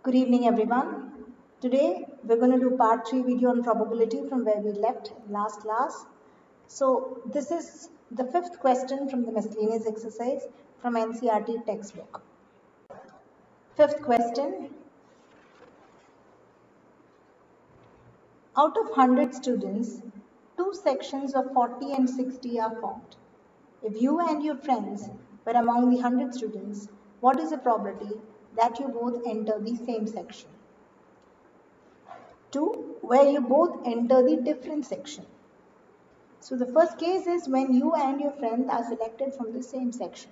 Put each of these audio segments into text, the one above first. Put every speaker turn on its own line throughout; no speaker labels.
Good evening, everyone. Today we're going to do part 3 video on probability from where we left last class. So this is the fifth question from the miscellaneous exercise from NCERT textbook. Fifth question. Out of 100 students, two sections of 40 and 60 are formed. If you and your friends were among the 100 students, what is the probability that you both enter the same section? 2. Where you both enter the different section. So the first case is when you and your friend are selected from the same section.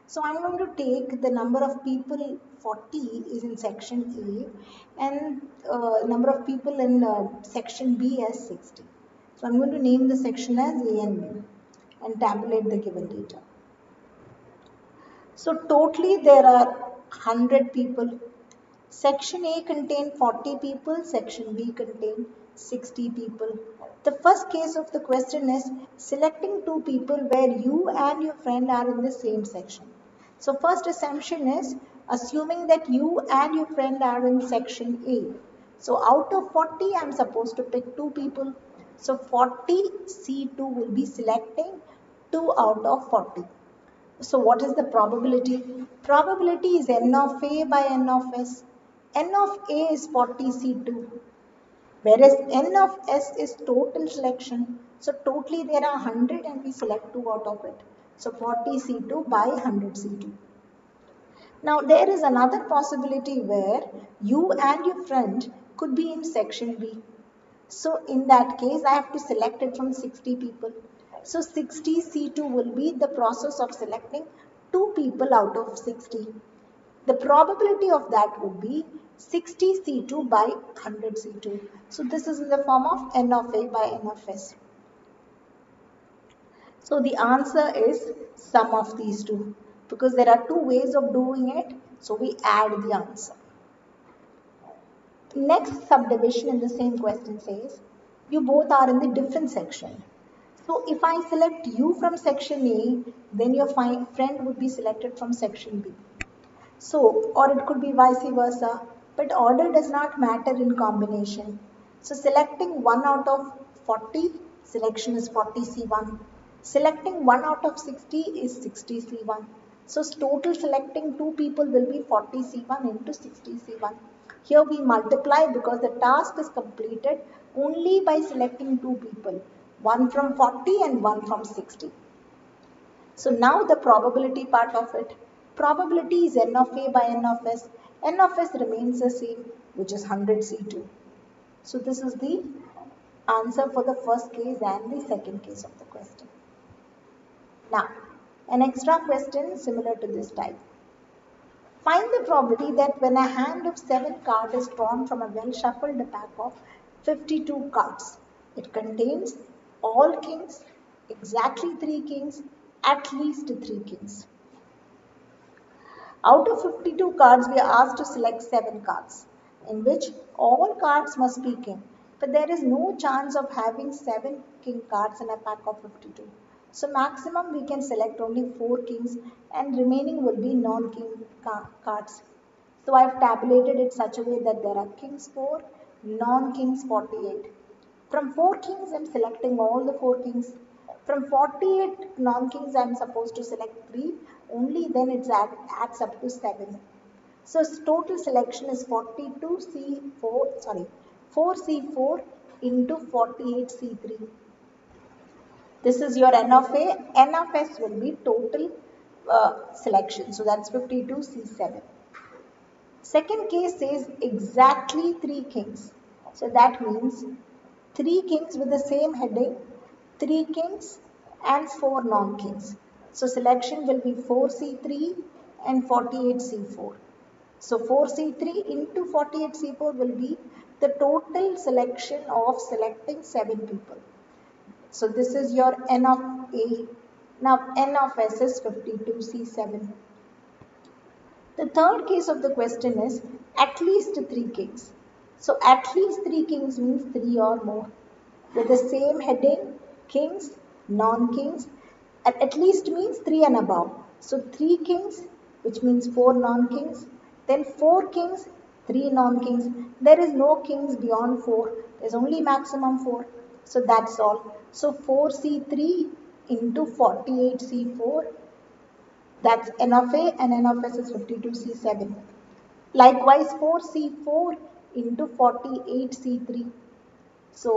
So I'm going to take the number of people 40 is in section A and number of people in section B as 60. So I'm going to name the section as A and B and tabulate the given data. So totally there are 100 people. Section A contained 40 people, section B contained 60 people. The first case of the question is selecting two people where you and your friend are in the same section. So first assumption is assuming that you and your friend are in section A. So out of 40, I'm supposed to pick two people. So 40 C2 will be selecting 2 out of 40. So what is the probability? Probability is n of A by n of S. N of A is 40C2, whereas N of S is total selection. So totally there are 100 and we select 2 out of it. So 40C2 by 100C2. Now there is another possibility where you and your friend could be in section B. So in that case, I have to select it from 60 people. So 60C2 will be the process of selecting 2 people out of 60. The probability of that would be 60C2 by 100C2. So this is in the form of N of A by N of S. So the answer is sum of these two because there are two ways of doing it. So we add the answer. Next subdivision in the same question says, you both are in the different section. So if I select you from section A, then your friend would be selected from section B. So, or it could be vice versa, but order does not matter in combination. So selecting 1 out of 40, selection is 40C1. Selecting 1 out of 60 is 60C1. So total selecting 2 people will be 40C1 into 60C1. Here we multiply because the task is completed only by selecting 2 people, one from 40 and one from 60. So now the probability part of it. Probability is N of A by N of S. N of S remains the same, which is 100C2. So this is the answer for the first case and the second case of the question. Now, an extra question similar to this type. Find the probability that when a hand of 7 cards is drawn from a well-shuffled pack of 52 cards, it contains all kings, exactly 3 kings, at least 3 kings. Out of 52 cards, we are asked to select 7 cards, in which all cards must be king. But there is no chance of having 7 king cards in a pack of 52. So maximum we can select only 4 kings and remaining will be non-king cards. So I have tabulated it such a way that there are kings 4, non-kings 48. From 4 kings, I am selecting all the 4 kings. From 48 non-kings, I am supposed to select 3. Only then it adds up to 7. So total selection is 4C4 into 48C3. This is your N of A. N of S will be total selection. So that's 52C7. Second case says exactly 3 kings. So that means 3 kings with the same heading, 3 kings and 4 non-kings. So selection will be 4C3 and 48C4. So 4C3 into 48C4 will be the total selection of selecting 7 people. So this is your N of A. Now N of S is 52C7. The third case of the question is at least 3 kings. So at least 3 kings means 3 or more. With the same heading, kings, non-kings. At least means 3 and above. So 3 kings, which means 4 non-kings. Then 4 kings, 3 non-kings. There is no kings beyond 4. There's only maximum 4. So that's all. So 4c3 into 48c4, that's n of a, and n of s is 52c7. Likewise 4c4 into 48c3. So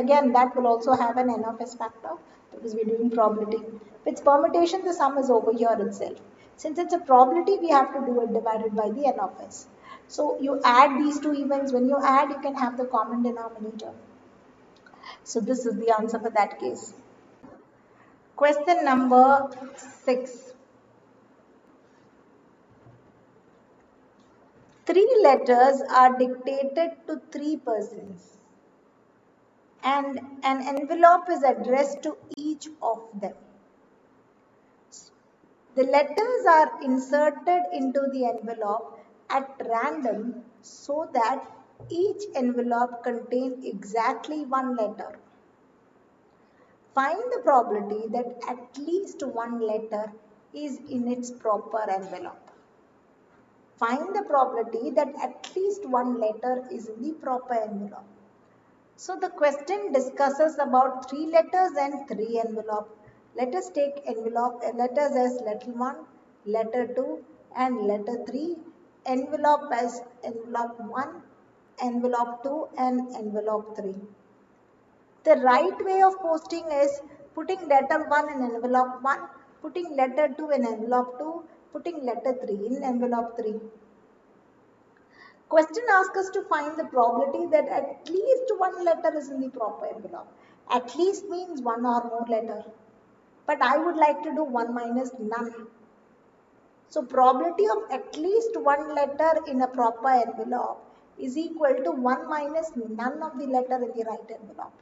again, that will also have an n of s factor because we're doing probability. If it's permutation, the sum is over here itself. Since it's a probability, we have to do it divided by the n of s. So you add these two events. When you add, you can have the common denominator. So this is the answer for that case. Question number 6. 3 letters are dictated to 3 persons, and an envelope is addressed to each of them. The letters are inserted into the envelope at random so that each envelope contains exactly one letter. Find the probability that at least one letter is in its proper envelope. Find the probability that at least one letter is in the proper envelope. So the question discusses about 3 letters and 3 envelopes. Let us take letters as letter 1, letter 2 and letter 3. Envelope as envelope 1, envelope 2 and envelope 3. The right way of posting is putting letter 1 in envelope 1, putting letter 2 in envelope 2, putting letter 3 in envelope 3. Question asks us to find the probability that at least one letter is in the proper envelope. At least means one or more letter. But I would like to do 1 minus none. So probability of at least one letter in a proper envelope is equal to 1 minus none of the letter in the right envelope.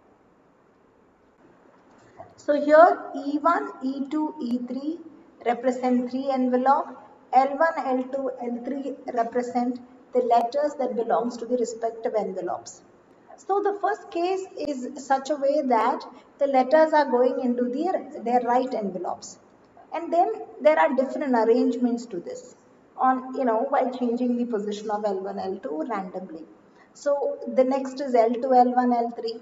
So here E1, E2, E3 represent 3 envelope. L1, L2, L3 represent the letters that belongs to the respective envelopes. So the first case is such a way that the letters are going into their right envelopes. And then there are different arrangements to this while changing the position of L1, L2 randomly. So the next is L2, L1, L3.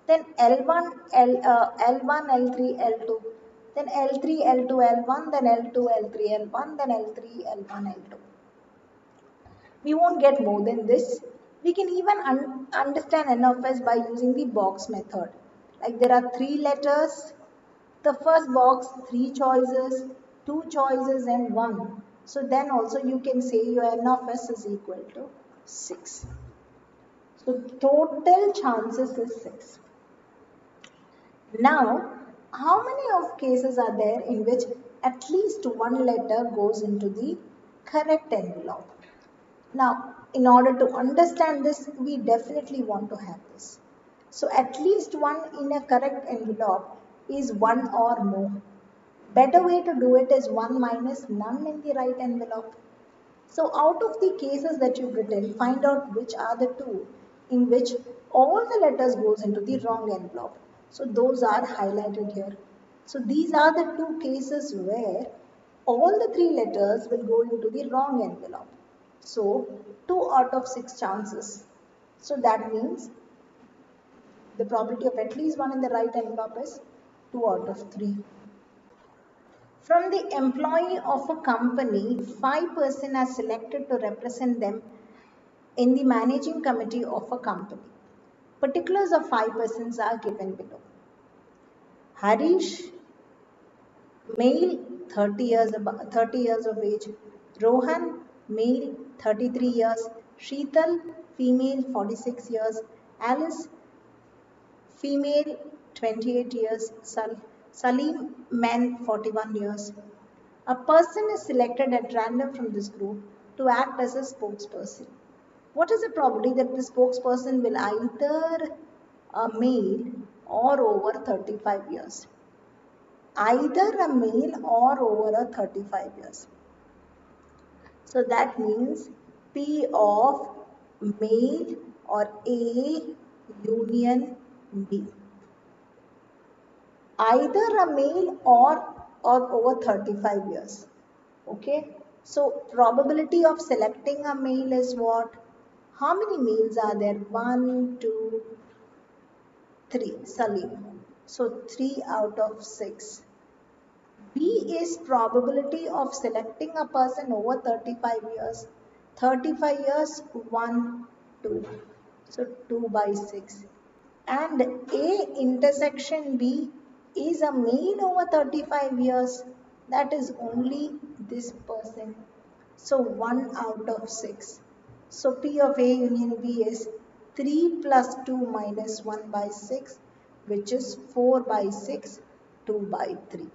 Then L1, L1, L3, L2. Then L3, L2, L1. Then L2, L3, L1. Then L3, L1, L2. We won't get more than this. We can even understand n of s by using the box method. Like there are 3 letters. The first box, 3 choices, 2 choices and 1. So then also you can say your n of s is equal to 6. So total chances is 6. Now, how many of cases are there in which at least one letter goes into the correct envelope? Now, in order to understand this, we definitely want to have this. So, at least one in a correct envelope is one or more. Better way to do it is 1 minus none in the right envelope. So, out of the cases that you've written, find out which are the 2 in which all the letters goes into the wrong envelope. So, those are highlighted here. So, these are the 2 cases where all the 3 letters will go into the wrong envelope. So 2 out of 6 chances. So that means the probability of at least one in the right envelope is 2 out of 3. From the employee of a company, 5 persons are selected to represent them in the managing committee of a company. Particulars of 5 persons are given below. Harish, male, 30 years of age. Rohan, male, 33 years. Sheetal, female, 46 years. Alice, female, 28 years. Salim, man, 41 years. A person is selected at random from this group to act as a spokesperson. What is the probability that the spokesperson will either a male or over 35 years? Either a male or over 35 years. So that means P of male or A union B. Either a male or over 35 years. Okay. So probability of selecting a male is what? How many males are there? 1, 2, 3. Salim. So 3 out of 6. B is probability of selecting a person over 35 years. 35 years, 1, 2. So 2 by 6. And A intersection B is a male over 35 years. That is only this person. So 1 out of 6. So P of A union B is 3 plus 2 minus 1 by 6, which is 4 by 6, 2 by 3.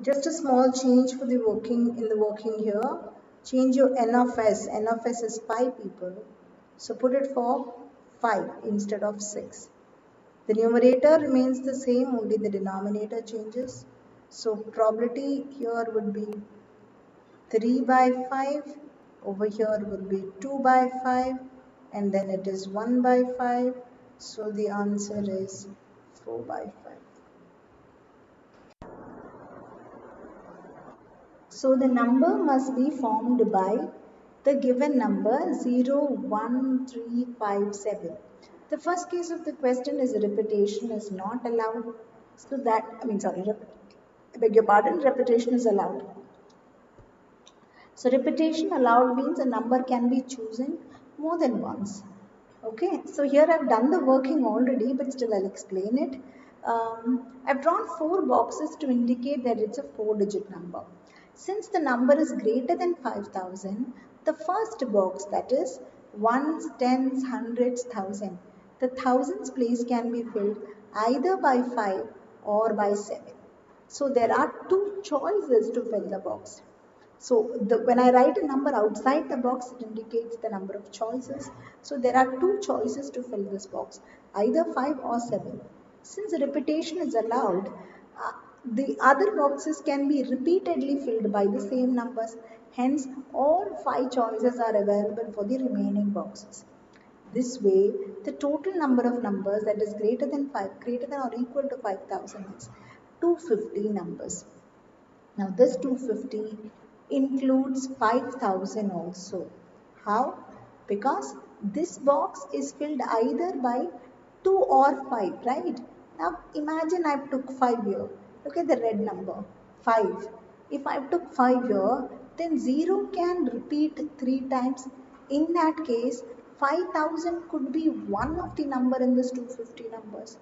Just a small change for the working here. Change your N of S. N of S is 5 people. So put it for 5 instead of 6. The numerator remains the same, only the denominator changes. So probability here would be 3 by 5. Over here will be 2 by 5. And then it is 1 by 5. So the answer is 4 by 5. So the number must be formed by the given number 0, 1, 3, 5, 7. The first case of the question is repetition is not allowed. So that, I beg your pardon, repetition is allowed. So repetition allowed means a number can be chosen more than once. Okay, so here I've done the working already, but still I'll explain it. I've drawn 4 boxes to indicate that it's a 4-digit number. Since the number is greater than 5,000, the first box, that is ones, tens, hundreds, thousand, the thousands place can be filled either by 5 or by 7. So there are 2 choices to fill the box. So when I write a number outside the box, it indicates the number of choices. So there are 2 choices to fill this box, either 5 or 7. Since repetition is allowed, the other boxes can be repeatedly filled by the same numbers. Hence, all 5 choices are available for the remaining boxes. This way, the total number of numbers that is greater than or equal to 5,000 is 250 numbers. Now this 250 includes 5,000 also. How? Because this box is filled either by 2 or 5, right? Now imagine I took 5 here. Look at the red number, 5. If I took 5 here, then 0 can repeat 3 times. In that case, 5,000 could be one of the number in this 250 numbers.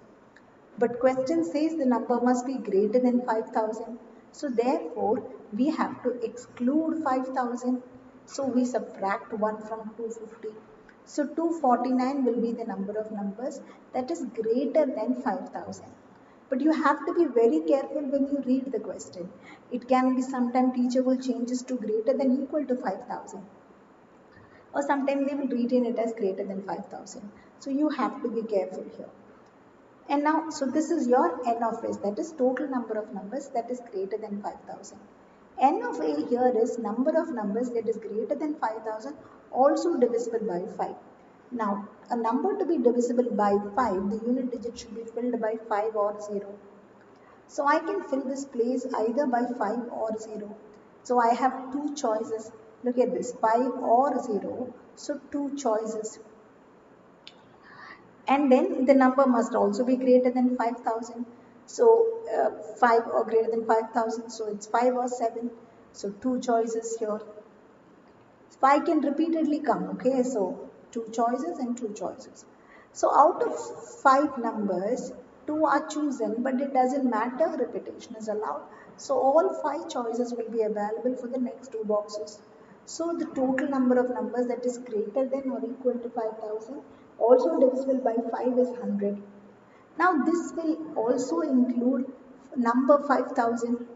But question says the number must be greater than 5,000. So therefore, we have to exclude 5,000. So we subtract 1 from 250. So 249 will be the number of numbers that is greater than 5,000. But you have to be very careful when you read the question. It can be sometime teacher will change this to greater than equal to 5,000. Or sometimes they will retain it as greater than 5,000. So you have to be careful here. And now, so this is your N of S, that is total number of numbers that is greater than 5,000. N of A here is number of numbers that is greater than 5,000 also divisible by 5. Now, a number to be divisible by 5, the unit digit should be filled by 5 or 0. So I can fill this place either by 5 or 0. So I have 2 choices. Look at this, 5 or 0. So 2 choices. And then the number must also be greater than 5,000. So 5 or greater than 5,000, so it's 5 or 7. So 2 choices here. 5 can repeatedly come, okay? So 2 choices and 2 choices. So out of 5 numbers, 2 are chosen, but it doesn't matter, repetition is allowed. So all 5 choices will be available for the next 2 boxes. So the total number of numbers that is greater than or equal to 5,000 also divisible by 5 is 100. Now this will also include number 5,000.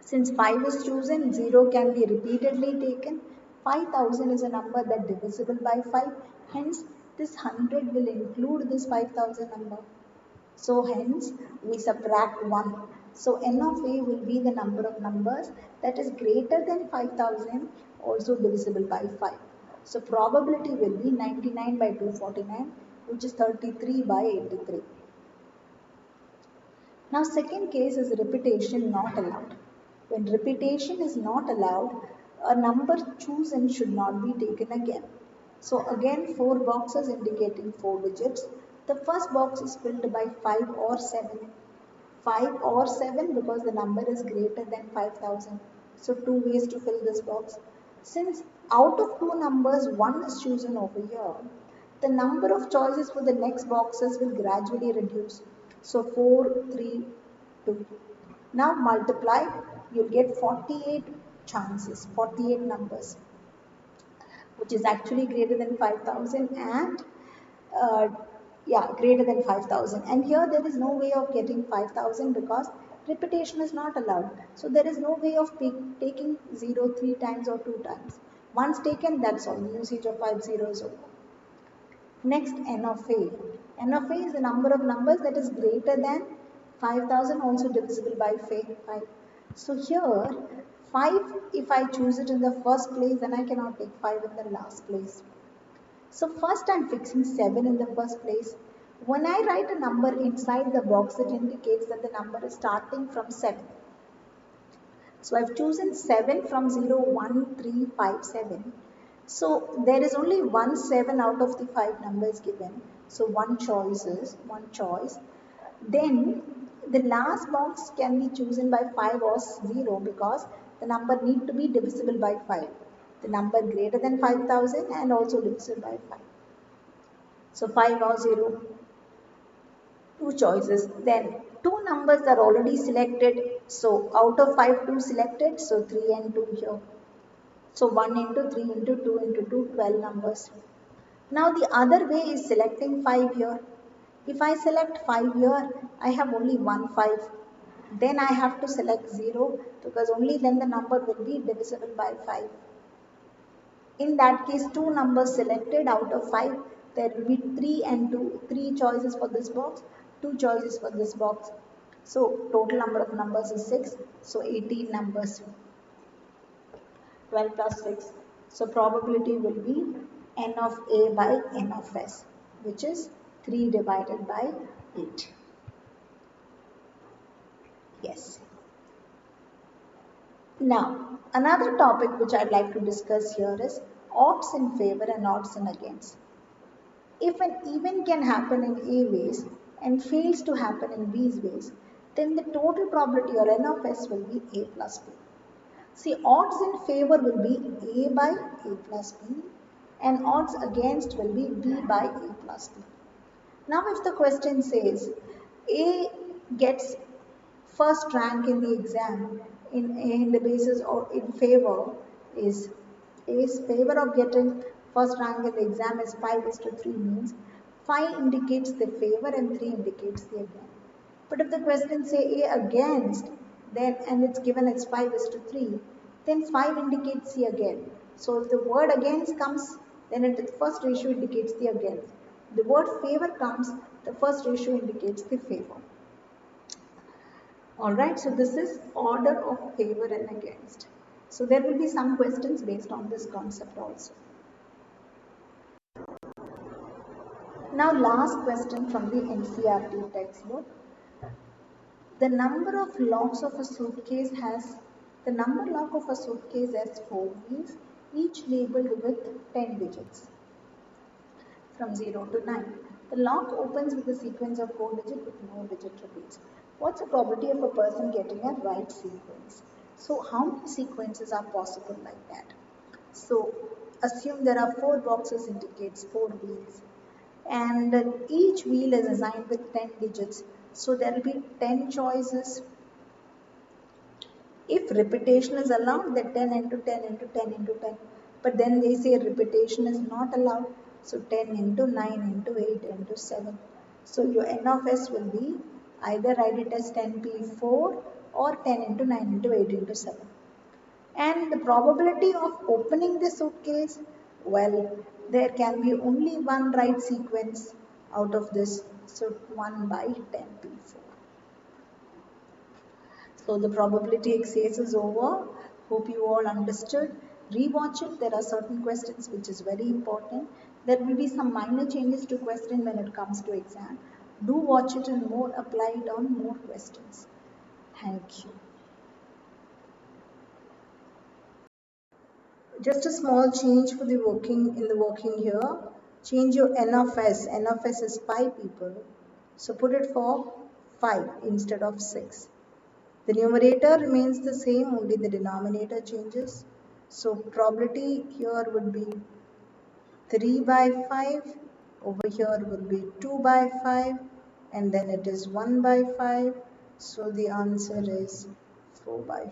Since 5 is chosen, 0 can be repeatedly taken. 5,000 is a number that divisible by 5. Hence, this 100 will include this 5,000 number. So hence, we subtract 1. So n of A will be the number of numbers that is greater than 5,000, also divisible by 5. So probability will be 99 by 249, which is 33 by 83. Now second case is repetition not allowed. When repetition is not allowed, a number chosen should not be taken again. So again, 4 boxes indicating 4 digits. The first box is filled by 5 or 7. 5 or 7 because the number is greater than 5000. So 2 ways to fill this box. Since out of 2 numbers, 1 is chosen over here, the number of choices for the next boxes will gradually reduce. So 4, 3, 2. Now multiply, you'll get 48 chances, 48 numbers, which is actually greater than 5000 and uh, yeah, greater than 5000. And here there is no way of getting 5000 because repetition is not allowed. So there is no way of taking 0 3 times or 2 times. Once taken, that's all. The usage of 5 zeros over. Next, n of a. N of a is the number of numbers that is greater than 5000, also divisible by 5. So here, 5, if I choose it in the first place, then I cannot take 5 in the last place. So first I'm fixing 7 in the first place. When I write a number inside the box, it indicates that the number is starting from 7. So I've chosen 7 from 0, 1, 3, 5, 7. So there is only one 7 out of the 5 numbers given. So one choice. Then the last box can be chosen by 5 or 0 because the number need to be divisible by 5. The number greater than 5000 and also divisible by 5. So 5 or 0, two choices. Then two numbers are already selected. So out of 5, 2 selected. So 3 and 2 here. So 1 into 3 into 2 into 2, 12 numbers. Now the other way is selecting 5 here. If I select 5 here, I have only one 5. Then I have to select 0 because only then the number will be divisible by 5. In that case, two numbers selected out of 5. There will be 3 and 2, 3 choices for this box, 2 choices for this box. So total number of numbers is 6. So 18 numbers. 12 plus 6. So probability will be n of a by n of s, which is 3 divided by 8. Yes. Now, another topic which I'd like to discuss here is odds in favor and odds in against. If an event can happen in A ways and fails to happen in B ways, then the total probability or n of s will be A plus B. See, odds in favor will be A by A plus B and odds against will be B by A plus B. Now if the question says A gets first rank in the exam in the basis or in favor is A's favor of getting first rank in the exam is 5:3 means 5 indicates the favor and 3 indicates the against. But if the question say A against, then and it's given as 5:3, then 5 indicates the against. So if the word against comes, then the first ratio indicates the against. The word favor comes, the first ratio indicates the favor. Alright, so this is order of favor and against. So there will be some questions based on this concept also. Now last question from the NCERT textbook. The number of locks of a suitcase has 4 wheels, each labeled with 10 digits from 0 to 9. The lock opens with a sequence of 4 digits with no digit repeats. What's the probability of a person getting a right sequence? So how many sequences are possible like that? So assume there are 4 boxes indicates 4 wheels and each wheel is assigned with 10 digits. So there will be 10 choices. If repetition is allowed, then 10 into 10 into 10 into 10. But then they say repetition is not allowed. So 10 into 9 into 8 into 7. So your n of s will be either write it as 10p4 or 10 into 9 into 8 into 7. And the probability of opening the suitcase, well, there can be only one right sequence out of this. So 1 by 10p4. So the probability exercise is over. Hope you all understood. Rewatch it. There are certain questions which is very important. There will be some minor changes to question when it comes to exam. Do watch it and more apply it on more questions. Thank you. Just a small change for the working in the working here. Change your N of S. N of S is 5 people. So put it for 5 instead of 6. The numerator remains the same, only the denominator changes. So probability here would be 3 by 5. Over here will be 2 by 5. And then it is 1 by 5. So the answer is 4 by 5.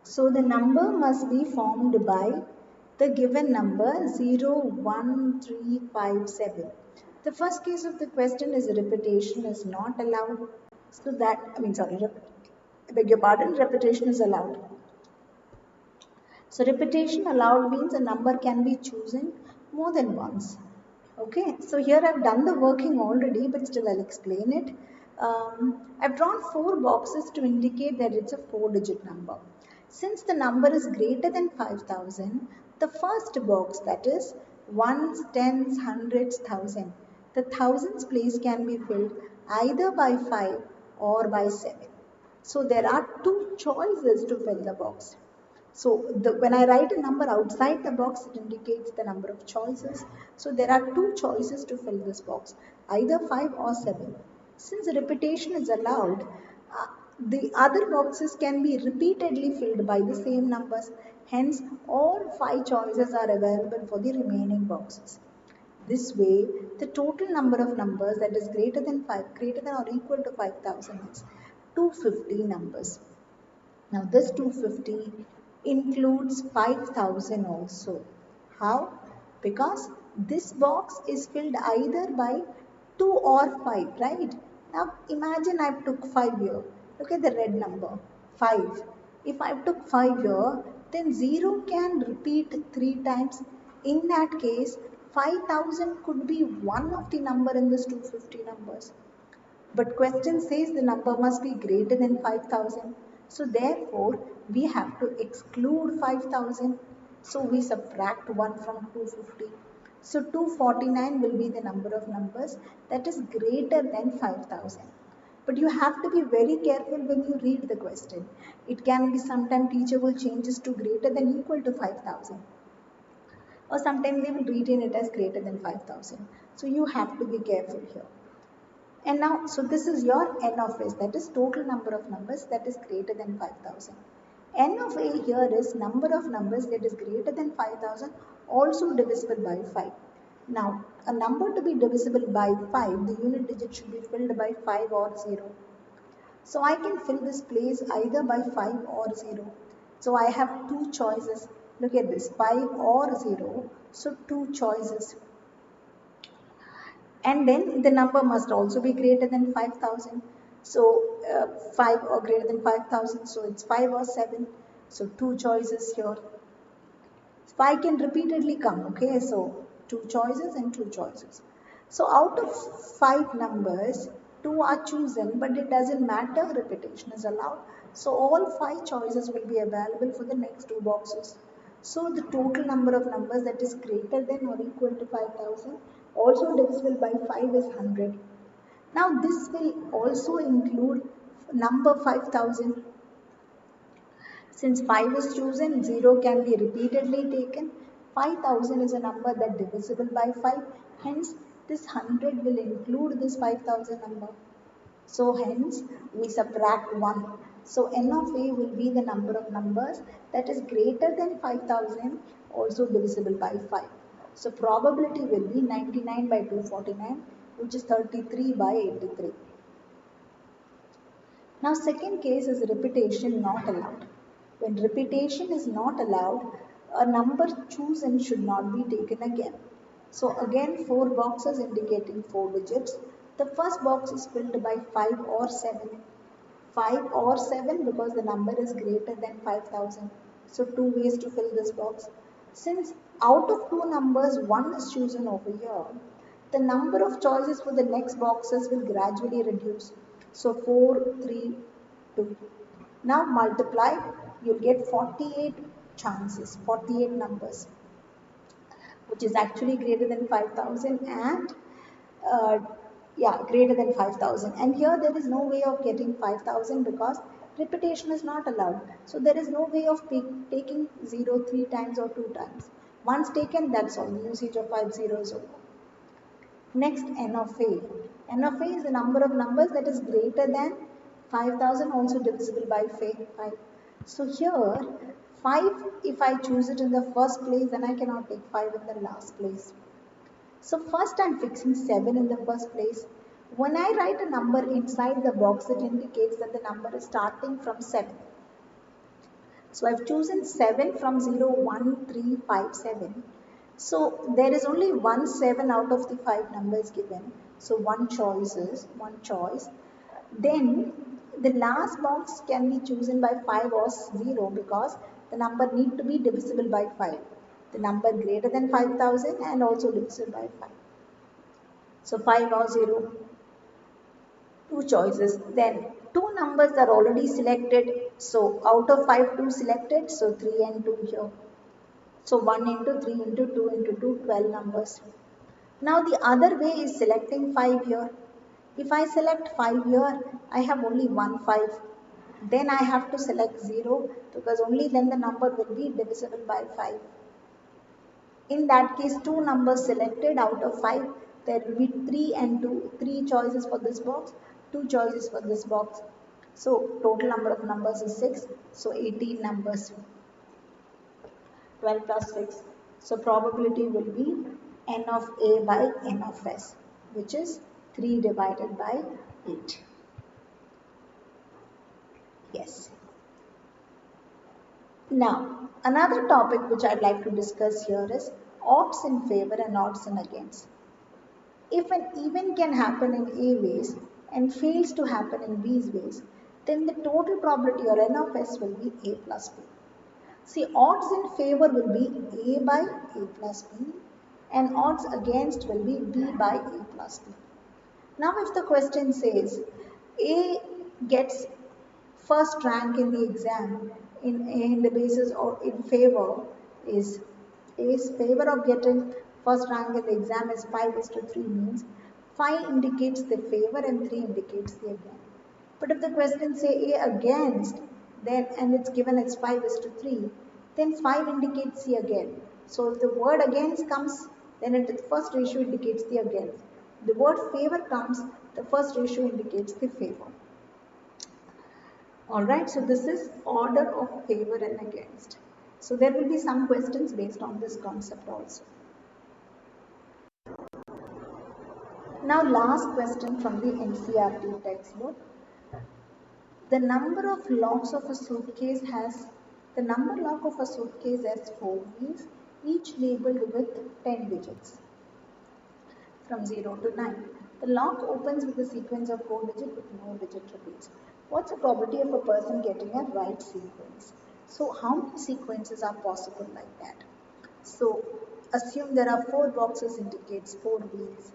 So the number must be formed by the given number 0, 1, 3, 5, 7. The first case of the question is repetition is not allowed. So that, I beg your pardon, repetition is allowed. So repetition allowed means a number can be chosen more than once. Okay, so here I've done the working already, but still I'll explain it. I've drawn 4 boxes to indicate that it's a 4-digit number. Since the number is greater than 5,000, the first box, that is ones, tens, hundreds, thousand, the thousands place can be filled either by 5 or by 7. So there are 2 choices to fill the box. So when I write a number outside the box, it indicates the number of choices. So there are 2 choices to fill this box, either 5 or 7. Since repetition is allowed, the other boxes can be repeatedly filled by the same numbers. Hence, all 5 choices are available for the remaining boxes. This way, the total number of numbers that is greater than or equal to 5,000 is 250 numbers. Now this 250 includes 5,000 also. How? Because this box is filled either by 2 or 5, right? Now imagine I took 5 here. Look at the red number, 5. If I took 5 here, then 0 can repeat 3 times. In that case, 5,000 could be one of the number in this 250 numbers. But question says the number must be greater than 5,000. So therefore, we have to exclude 5,000. So we subtract 1 from 250. So 249 will be the number of numbers that is greater than 5,000. But you have to be very careful when you read the question. It can be sometime teacher will change this to greater than equal to 5,000. Or sometimes they will retain it as greater than 5,000. So you have to be careful here. And now, so this is your N of S, that is total number of numbers that is greater than 5,000. N of A here is number of numbers that is greater than 5,000 also divisible by 5. Now, a number to be divisible by 5, the unit digit should be filled by 5 or 0. So I can fill this place either by 5 or 0. So I have 2 choices. Look at this, 5 or 0. So 2 choices. And then the number must also be greater than 5,000. So 5 or greater than 5,000, so it's 5 or 7. So 2 choices here. 5 can repeatedly come, okay? So 2 choices and 2 choices. So out of 5 numbers, 2 are chosen, but it doesn't matter, repetition is allowed. So all 5 choices will be available for the next 2 boxes. So the total number of numbers that is greater than or equal to 5,000 also divisible by 5 is 100. Now this will also include number 5,000. Since 5 is chosen, 0 can be repeatedly taken. 5,000 is a number that divisible by 5. Hence, this 100 will include this 5,000 number. So hence, we subtract 1. So N of A will be the number of numbers that is greater than 5,000, also divisible by 5. So probability will be 99 by 249, which is 33 by 83. Now second case is repetition not allowed. When repetition is not allowed, a number chosen should not be taken again. So again 4 boxes indicating 4 digits. The first box is filled by 5 or 7. 5 or 7 because the number is greater than 5,000. So 2 ways to fill this box. Since out of 2 numbers 1 is chosen over here, the number of choices for the next boxes will gradually reduce. So 4, 3, 2. Now multiply, you'll get 48 chances, 48 numbers, which is actually greater than 5,000 and greater than 5,000. And here there is no way of getting 5,000 because Repetition is not allowed. So there is no way of taking 0 3 times or 2 times. Once taken, that's all. The usage of 5 zeros is over. Next, n of a. N of a is the number of numbers that is greater than 5000, also divisible by 5. So here, 5, if I choose it in the first place, then I cannot take 5 in the last place. So first I'm fixing 7 in the first place. When I write a number inside the box, it indicates that the number is starting from 7. So I've chosen 7 from 0, 1, 3, 5, 7. So there is only one 7 out of the 5 numbers given. So one choice. Then the last box can be chosen by 5 or 0 because the number need to be divisible by 5. The number greater than 5000 and also divisible by 5. So 5 or 0. Two choices. Then two numbers are already selected. So out of 5, 2 selected. So 3 and 2 here. So 1 into 3 into 2 into 2, 12 numbers. Now the other way is selecting 5 here. If I select 5 here, I have only one 5. Then I have to select 0 because only then the number will be divisible by 5. In that case, two numbers selected out of 5. There will be 3 and 2, 3 choices for this box, 2 choices for this box. So total number of numbers is 6. So 18 numbers. 12 plus 6. So probability will be n of a by n of s, which is 3 divided by 8. Yes. Now, another topic which I'd like to discuss here is odds in favor and odds in against. If an event can happen in A ways and fails to happen in B ways, then the total probability or n of s will be A plus B. See, odds in favor will be A by A plus B and odds against will be B by A plus B. Now if the question says A gets first rank in the exam in the basis or in favor is A's favor of getting first rank in the exam is 5:3 means 5 indicates the favor and 3 indicates the against. But if the question say A against, then and it's given as 5:3, then 5 indicates the again. So if the word against comes, then the first ratio indicates the against. The word favor comes, the first ratio indicates the favor. Alright, so this is order of favor and against. So there will be some questions based on this concept also. Now last question from the NCERT textbook. The number of locks of a suitcase has 4 wheels, each labeled with 10 digits from 0 to 9. The lock opens with a sequence of 4 digits with no digit repeats. What's the probability of a person getting a right sequence? So how many sequences are possible like that? So assume there are 4 boxes indicates 4 wheels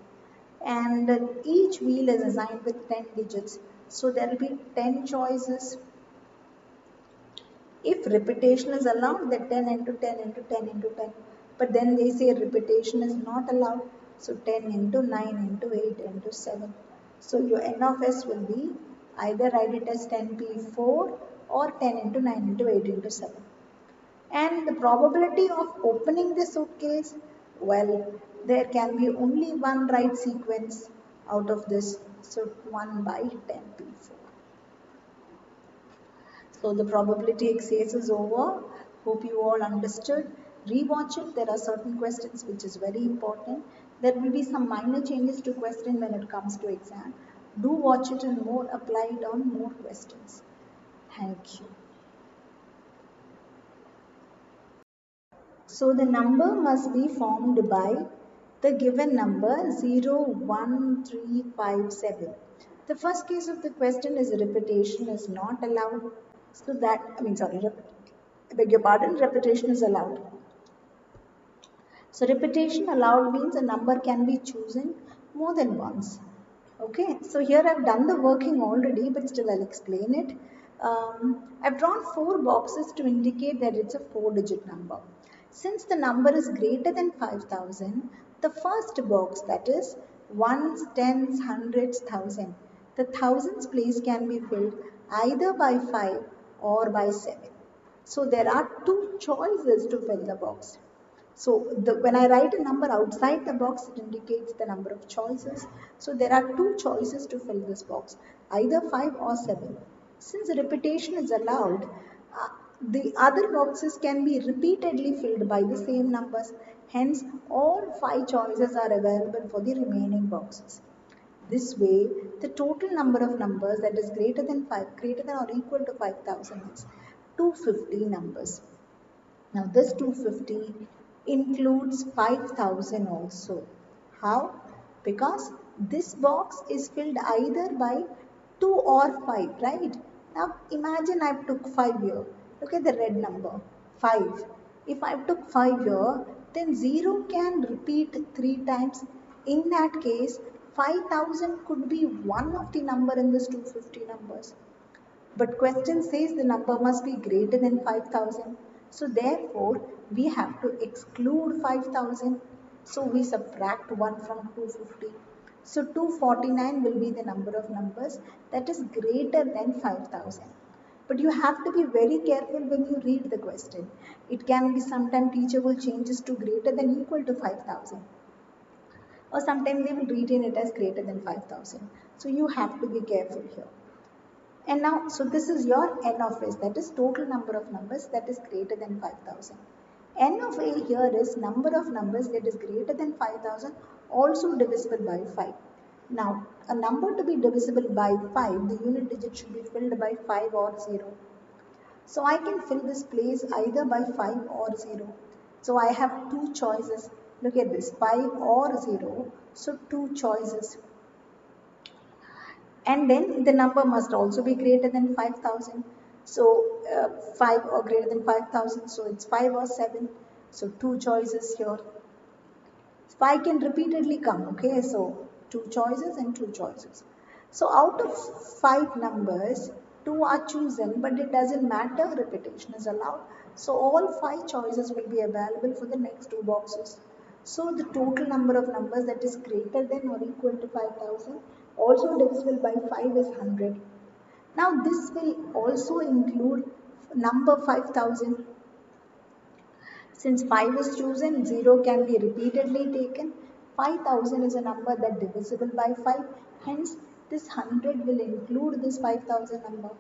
and each wheel is assigned with 10 digits. So there will be 10 choices. If repetition is allowed, then 10 into 10 into 10 into 10. But then they say repetition is not allowed. So 10 into 9 into 8 into 7. So your n of s will be either write it as 10p4 or 10 into 9 into 8 into 7. And the probability of opening the suitcase, well, there can be only one right sequence out of this. So 1 by 10p4. So the probability exercise is over. Hope you all understood. Rewatch it. There are certain questions which is very important. There will be some minor changes to question when it comes to exam. Do watch it and more apply it on more questions. Thank you. So the number must be formed by the given number 0, 1, 3, 5, 7. The first case of the question is repetition is not allowed. So that, I beg your pardon, repetition is allowed. So repetition allowed means a number can be chosen more than once. Okay, so here I've done the working already, but still I'll explain it. I've drawn 4 boxes to indicate that it's a 4-digit number. Since the number is greater than 5000, the first box, that is ones, tens, hundreds, thousand, the thousands place can be filled either by 5 or by 7. So there are two choices to fill the box. So when I write a number outside the box, it indicates the number of choices. So there are two choices to fill this box, either 5 or 7. Since repetition is allowed, the other boxes can be repeatedly filled by the same numbers. Hence, all 5 choices are available for the remaining boxes. This way, the total number of numbers that is greater than or equal to 5,000 is 250 numbers. Now this 250 includes 5,000 also. How? Because this box is filled either by 2 or 5, right? Now imagine I took 5 here. Look at the red number, 5. If I took 5 here, then 0 can repeat 3 times. In that case, 5,000 could be one of the number in this 250 numbers. But question says the number must be greater than 5,000. So therefore, we have to exclude 5,000. So we subtract 1 from 250. So 249 will be the number of numbers that is greater than 5,000. But you have to be very careful when you read the question. It can be sometime teacher will change this to greater than equal to 5,000. Or sometimes they will retain it as greater than 5,000. So you have to be careful here. And now, so this is your n of s, that is total number of numbers that is greater than 5,000. N of a here is number of numbers that is greater than 5,000 also divisible by 5. Now, a number to be divisible by 5, the unit digit should be filled by 5 or 0. So I can fill this place either by 5 or 0. So I have two choices. Look at this, 5 or 0. So two choices. And then the number must also be greater than 5,000. So 5 or greater than 5,000, so it's 5 or 7. So two choices here. 5 can repeatedly come, okay? So two choices and two choices. So out of 5 numbers, 2 are chosen, but it doesn't matter, repetition is allowed. So all 5 choices will be available for the next 2 boxes. So the total number of numbers that is greater than or equal to 5,000 also divisible by 5 is 100. Now this will also include number 5,000. Since 5 is chosen, 0 can be repeatedly taken. 5,000 is a number that divisible by 5. Hence, this 100 will include this 5,000 number.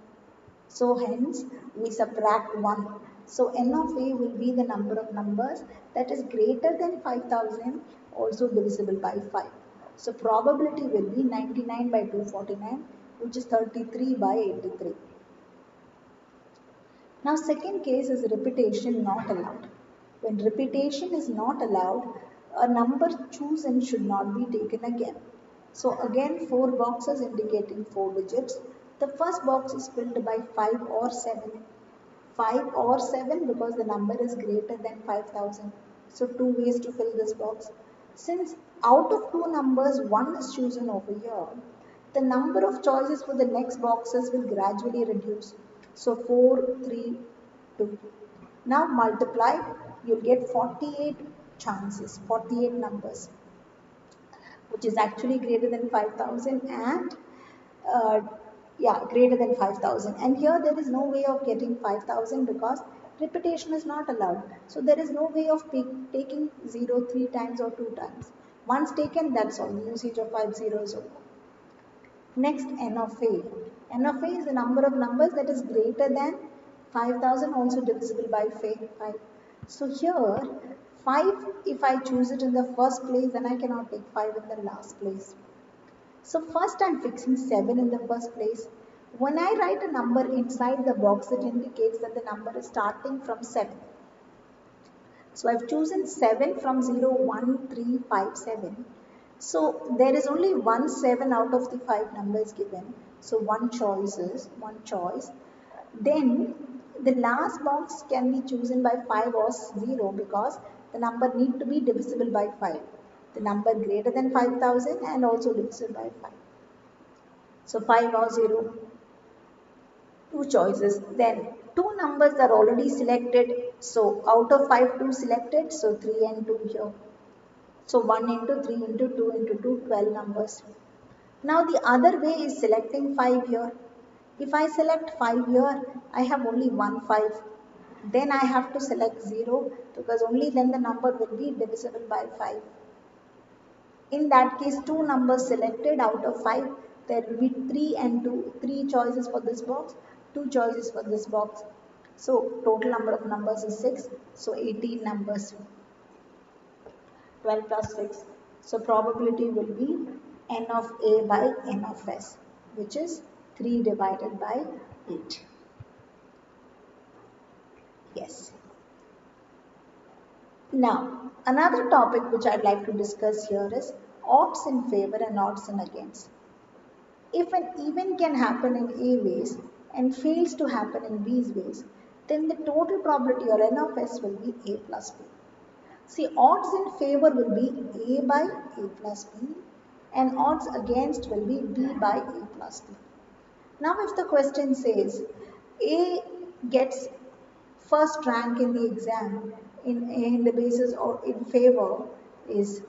So, hence, we subtract 1. So, n of a will be the number of numbers that is greater than 5,000, also divisible by 5. So, probability will be 99 by 249, which is 33 by 83. Now, second case is repetition not allowed. When repetition is not allowed, a number chosen should not be taken again. So again, 4 boxes indicating 4 digits. The first box is filled by 5 or 7. 5 or 7 because the number is greater than 5,000. So 2 ways to fill this box. Since out of 2 numbers, 1 is chosen over here, the number of choices for the next boxes will gradually reduce. So 4, 3, 2. Now multiply, you'll get 48 chances, 48 numbers, which is actually greater than 5,000 and uh, yeah, greater than 5,000. And here there is no way of getting 5,000 because repetition is not allowed. So there is no way of taking 0 3 times or 2 times. Once taken, that's all. The usage of 5 zeros over. Next, n of a. N of a is the number of numbers that is greater than 5,000, also divisible by 5. So here, 5, if I choose it in the first place, then I cannot take 5 in the last place. So first I'm fixing 7 in the first place. When I write a number inside the box, it indicates that the number is starting from 7. So I've chosen 7 from 0, 1, 3, 5, 7. So there is only one 7 out of the 5 numbers given. So one choice. Then the last box can be chosen by 5 or 0 because the number need to be divisible by 5. The number greater than 5,000 and also divisible by 5. So 5 or 0. Two choices. Then two numbers are already selected. So out of 5, 2 selected. So 3 and 2 here. So 1 into 3 into 2 into 2, 12 numbers. Now the other way is selecting 5 here. If I select 5 here, I have only one 5. Then I have to select 0 because only then the number will be divisible by 5. In that case, two numbers selected out of 5. There will be 3 and 2, 3 choices for this box, 2 choices for this box. So total number of numbers is 6. So 18 numbers. 12 plus 6. So probability will be n of a by n of s, which is 3 divided by 8. Yes. Now, another topic which I'd like to discuss here is odds in favor and odds in against. If an event can happen in A ways and fails to happen in B ways, then the total probability or n of s will be A plus B. See, odds in favor will be A by A plus B and odds against will be B by A plus B. Now, if the question says A gets first rank in the exam in the basis or in favor is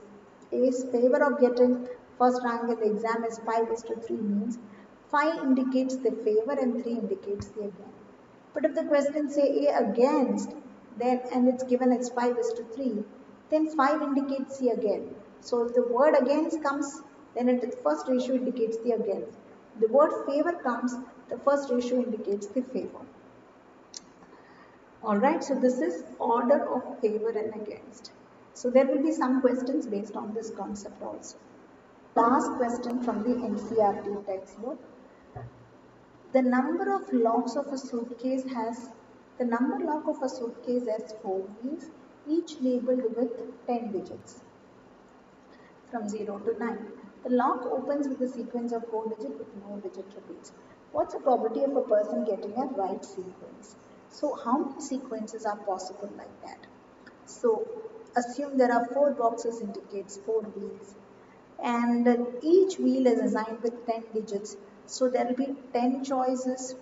A's favor of getting first rank in the exam is 5 is to 3 means 5 indicates the favor and 3 indicates the against. But if the question say A against, then and it's given as 5 is to 3, then 5 indicates the against. So if the word against comes, then the first ratio indicates the against. The word favor comes, the first ratio indicates the favor. Alright, so this is order of favor and against. So there will be some questions based on this concept also. Last question from the NCERT textbook. The number of locks of a suitcase has 4 wheels, each labeled with 10 digits from 0 to 9. The lock opens with a sequence of 4 digits with no digit repeats. What's the probability of a person getting a right sequence? So how many sequences are possible like that? So assume there are 4 boxes indicates 4 wheels and each wheel is assigned with 10 digits. So there will be 10 choices.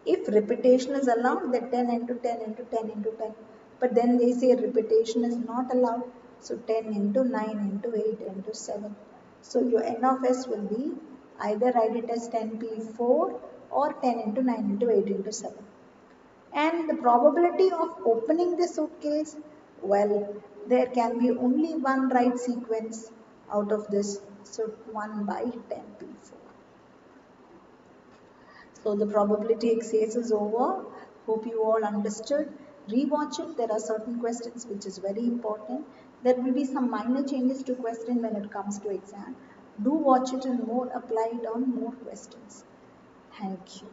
If repetition is allowed, then 10 into 10 into 10 into 10. But then they say repetition is not allowed. So 10 into 9 into 8 into 7. So your n of s will be either write it as 10p4 or 10 into 9 into 8 into 7. And the probability of opening the suitcase, well, there can be only one right sequence out of this. So 1 by 10p4. So the probability exercise is over. Hope you all understood. Rewatch it. There are certain questions which is very important. There will be some minor changes to question when it comes to exam. Do watch it and more apply it on more questions. Thank you.